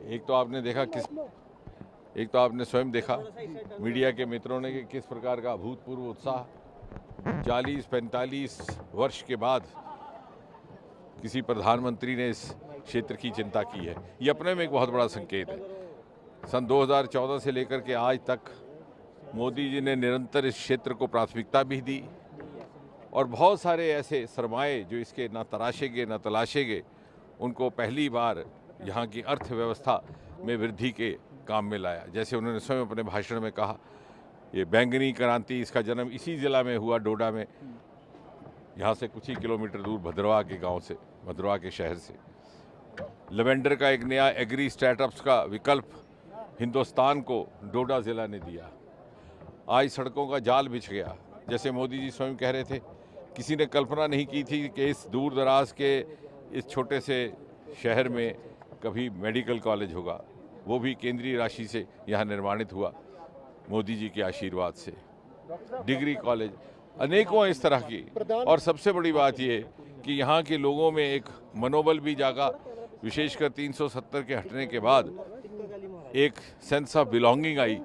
एक तो आपने देखा एक तो आपने स्वयं देखा मीडिया के मित्रों ने कि किस प्रकार का अभूतपूर्व उत्साह 40-45 वर्ष के बाद किसी प्रधानमंत्री ने इस क्षेत्र की चिंता की है। ये अपने में एक बहुत बड़ा संकेत है। सन 2014 से लेकर के आज तक मोदी जी ने निरंतर इस क्षेत्र को प्राथमिकता भी दी और बहुत सारे ऐसे सरमाए जो इसके न तराशे गए न तलाशे गए, उनको पहली बार यहाँ की अर्थव्यवस्था में वृद्धि के काम में लाया। जैसे उन्होंने स्वयं अपने भाषण में कहा, ये बैंगनी क्रांति, इसका जन्म इसी ज़िला में हुआ, डोडा में, यहाँ से कुछ ही किलोमीटर दूर भद्रवाह के गांव से, भद्रवाह के शहर से। लेवेंडर का एक नया एग्री स्टार्टअप्स का विकल्प हिंदुस्तान को डोडा ज़िला ने दिया। आज सड़कों का जाल बिछ गया। जैसे मोदी जी स्वयं कह रहे थे, किसी ने कल्पना नहीं की थी कि इस दूर दराज के इस छोटे से शहर में कभी मेडिकल कॉलेज होगा, वो भी केंद्रीय राशि से यहाँ निर्माणित हुआ मोदी जी के आशीर्वाद से। डिग्री कॉलेज, अनेकों इस तरह की। और सबसे बड़ी बात ये कि यहाँ के लोगों में एक मनोबल भी जागा, विशेषकर 370 के हटने के बाद एक सेंस ऑफ बिलोंगिंग आई।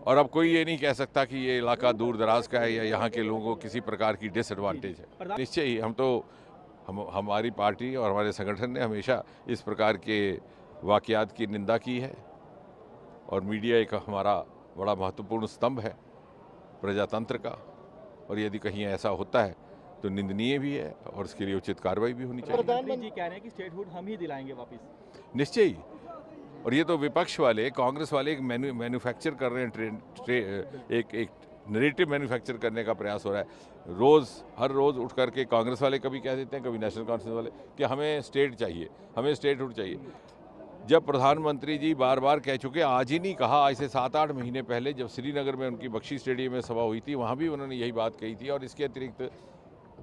और अब कोई ये नहीं कह सकता कि ये इलाका दूर दराज का है या यहाँ के लोगों को किसी प्रकार की डिसएडवांटेज है। निश्चय ही हमारी पार्टी और हमारे संगठन ने हमेशा इस प्रकार के वाक़यात की निंदा की है और मीडिया एक हमारा बड़ा महत्वपूर्ण स्तंभ है प्रजातंत्र का, और यदि कहीं ऐसा होता है तो निंदनीय भी है और उसके लिए उचित कार्रवाई भी होनी चाहिए। प्रधानमंत्री जी कह रहे हैं कि स्टेटहुड हम ही दिलाएंगे वापस। निश्चय ही। और ये तो विपक्ष वाले, कांग्रेस वाले एक मैन्युफैक्चर कर रहे हैं, एक नैरेटिव मैन्युफैक्चर करने का प्रयास हो रहा है। हर रोज़ उठ करके कांग्रेस वाले कभी कह देते हैं, कभी नेशनल कॉन्फ्रेंस वाले, कि हमें स्टेट चाहिए, हमें स्टेटहुड चाहिए। जब प्रधानमंत्री जी बार बार कह चुके, आज ही नहीं कहा, आज से 7-8 महीने पहले जब श्रीनगर में उनकी बख्शी स्टेडियम में सभा हुई थी, वहाँ भी उन्होंने यही बात कही थी। और इसके अतिरिक्त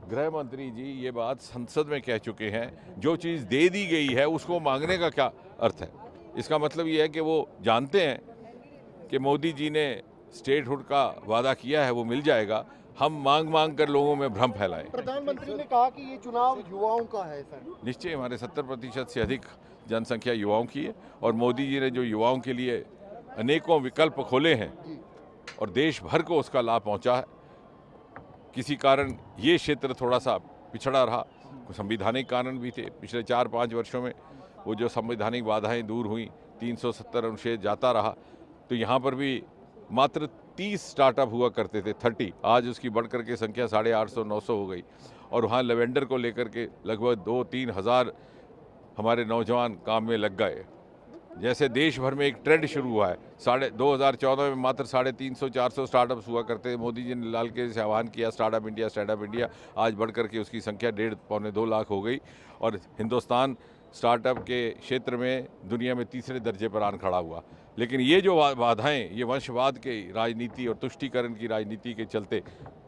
गृह मंत्री जी ये बात संसद में कह चुके हैं, जो चीज़ दे दी गई है उसको मांगने का क्या अर्थ है। इसका मतलब ये है कि वो जानते हैं कि मोदी जी ने स्टेटहुड का वादा किया है, वो मिल जाएगा। हम मांग कर लोगों में भ्रम फैलाएं। प्रधानमंत्री ने कहा कि ये चुनाव युवाओं का है सर। निश्चय, हमारे 70% से अधिक जनसंख्या युवाओं की है और मोदी जी ने जो युवाओं के लिए अनेकों विकल्प खोले हैं और देश भर को उसका लाभ पहुंचा है। किसी कारण ये क्षेत्र थोड़ा सा पिछड़ा रहा, संवैधानिक कारण भी थे। पिछले 4-5 वर्षों में वो जो संवैधानिक बाधाएं दूर हुई, 370 अनुच्छेद जाता रहा, तो यहाँ पर भी मात्र 30 स्टार्टअप हुआ करते थे, 30। आज उसकी बढ़कर के संख्या 850-900 हो गई। और वहाँ लेवेंडर को लेकर के लगभग 2-3 हज़ार हमारे नौजवान काम में लग गए। जैसे देश भर में एक ट्रेंड शुरू हुआ है। 2014 में मात्र 350-400 स्टार्टअप्स हुआ करते थे। मोदी जी ने लाल किले से आह्वान किया, स्टार्टअप इंडिया, आज बढ़कर के उसकी संख्या 1.5-2 लाख हो गई। और हिंदुस्तान स्टार्टअप के क्षेत्र में दुनिया में तीसरे दर्जे पर आन खड़ा हुआ। लेकिन ये जो बाधाएं, ये वंशवाद के राजनीति और तुष्टीकरण की राजनीति के चलते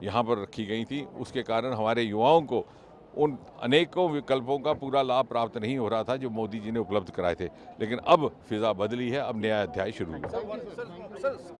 यहाँ पर रखी गई थी, उसके कारण हमारे युवाओं को उन अनेकों विकल्पों का पूरा लाभ प्राप्त नहीं हो रहा था जो मोदी जी ने उपलब्ध कराए थे। लेकिन अब फिजा बदली है, अब नया अध्याय शुरू हुआ।